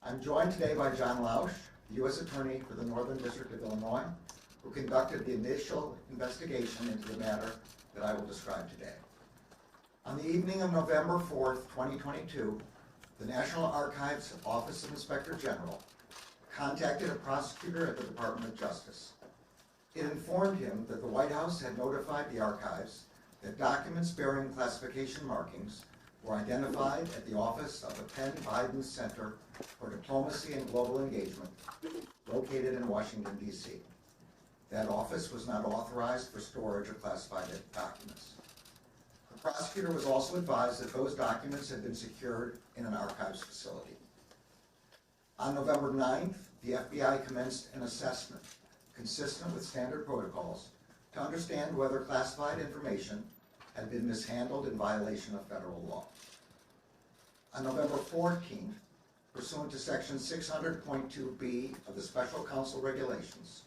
I'm joined today by John Lausch, the U.S. Attorney for the Northern District of Illinois, who conducted the initial investigation into the matter that I will describe today. On the evening of November 4th, 2022, the National Archives Office of Inspector General contacted a prosecutor at the Department of Justice. It informed him that the White House had notified the archives that documents bearing classification markings were identified at the office of the Penn Biden Center for Diplomacy and Global Engagement, located in Washington, D.C. That office was not authorized for storage of classified documents. The prosecutor was also advised that those documents had been secured in an archives facility. On November 9th, the FBI commenced an assessment consistent with standard protocols to understand whether classified information had been mishandled in violation of federal law. On November 14th, pursuant to Section 600.2b of the Special Counsel Regulations,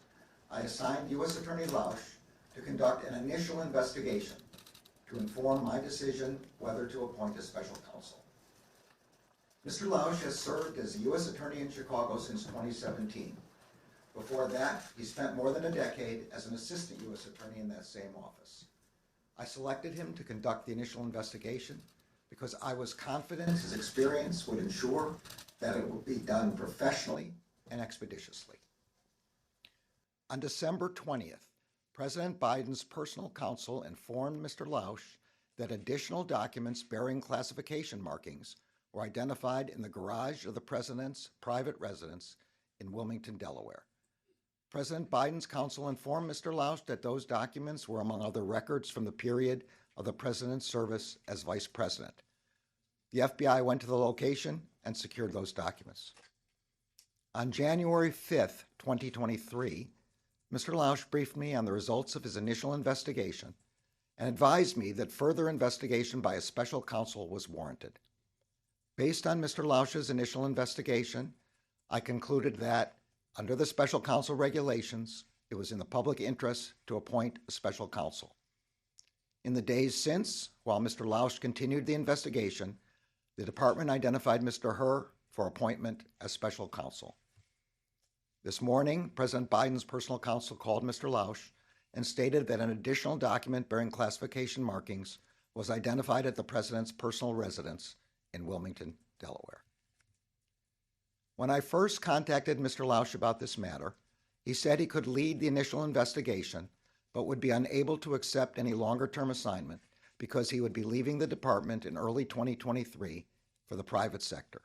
I assigned U.S. Attorney Lausch to conduct an initial investigation to inform my decision whether to appoint a special counsel. Mr. Lausch has served as the U.S. Attorney in Chicago since 2017. Before that, he spent more than a decade as an assistant U.S. Attorney in that same office. I selected him to conduct the initial investigation because I was confident his experience would ensure that it would be done professionally and expeditiously. On December 20th, President Biden's personal counsel informed Mr. Lausch that additional documents bearing classification markings were identified in the garage of the president's private residence in Wilmington, Delaware. President Biden's counsel informed Mr. Lausch that those documents were among other records from the period of the president's service as vice president. The FBI went to the location and secured those documents. On January 5th, 2023, Mr. Lausch briefed me on the results of his initial investigation and advised me that further investigation by a special counsel was warranted. Based on Mr. Lausch's initial investigation, I concluded that, under the special counsel regulations, it was in the public interest to appoint a special counsel. In the days since, while Mr. Lausch continued the investigation, the department identified Mr. Hur for appointment as special counsel. This morning, President Biden's personal counsel called Mr. Lausch and stated that an additional document bearing classification markings was identified at the president's personal residence in Wilmington, Delaware. When I first contacted Mr. Lausch about this matter, he said he could lead the initial investigation, but would be unable to accept any longer-term assignment because he would be leaving the department in early 2023 for the private sector.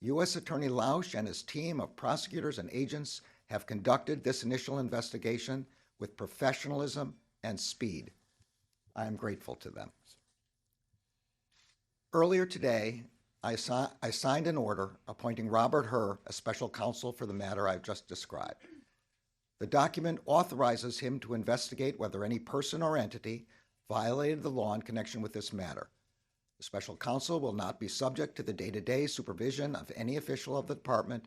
U.S. Attorney Lausch and his team of prosecutors and agents have conducted this initial investigation with professionalism and speed. I am grateful to them. Earlier today, I signed an order appointing Robert Hur as special counsel for the matter I've just described. The document authorizes him to investigate whether any person or entity violated the law in connection with this matter. The special counsel will not be subject to the day-to-day supervision of any official of the department,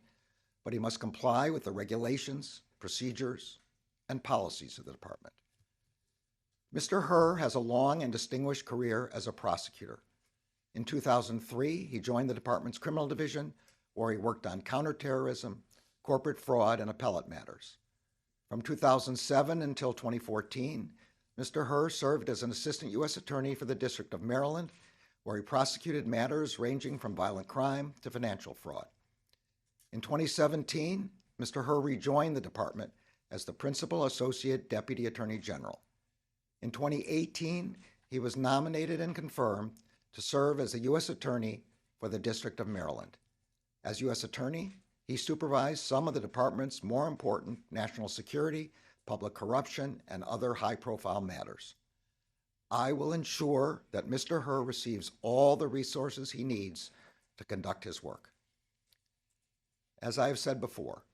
but he must comply with the regulations, procedures, and policies of the department. Mr. Hur has a long and distinguished career as a prosecutor. In 2003, he joined the department's criminal division, where he worked on counterterrorism, corporate fraud, and appellate matters. From 2007 until 2014, Mr. Hur served as an assistant U.S. attorney for the District of Maryland, where he prosecuted matters ranging from violent crime to financial fraud. In 2017, Mr. Hur rejoined the department as the Principal Associate Deputy Attorney General. In 2018, he was nominated and confirmed to serve as a U.S. Attorney for the District of Maryland. As U.S. Attorney, he supervised some of the department's more important national security, public corruption, and other high-profile matters. I will ensure that Mr. Hur receives all the resources he needs to conduct his work. As I have said before,